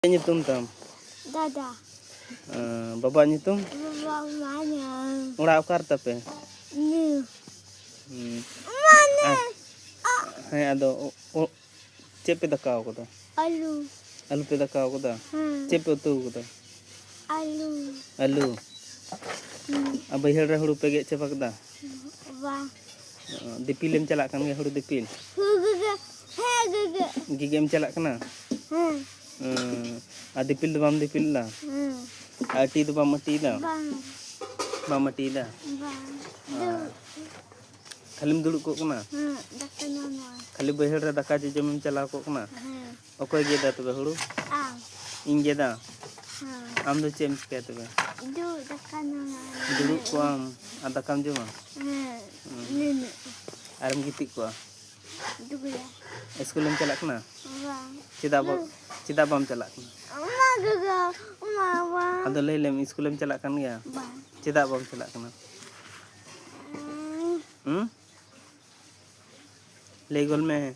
Nyutum tam. Dada. Bapa nyutum? Bapa mana? Ora ukar tape. Ni. Mana? Hai ado cepe dakau ko da. Alu. Alu pe dakau ko da. Cepe utu ko da. Alu. Alu. Abahil re huru pe ge cepak da. Wah. Dipilem chalak kan ge huru dipil. Gigem chalak kana. Dipil do bam dipil la. Ati do bam mati da. Bam mati da. Khalim duduk ko kana. Daka nama. Khali bahil re daka jomem chala ko kana. Okoy ge da tobe huru? Ing ge da. Am do chem chike tobe. Du daka nama. Duduk ko am adakam joma. Nene. Aram gitik ko. Dugula. Eskulem chalak kana. Wah. Cida bam chalak kana. Oma gaga. Oma wah. Ado lelem eskulem chalak kan ya. Cida bam chalak kana. Legol में है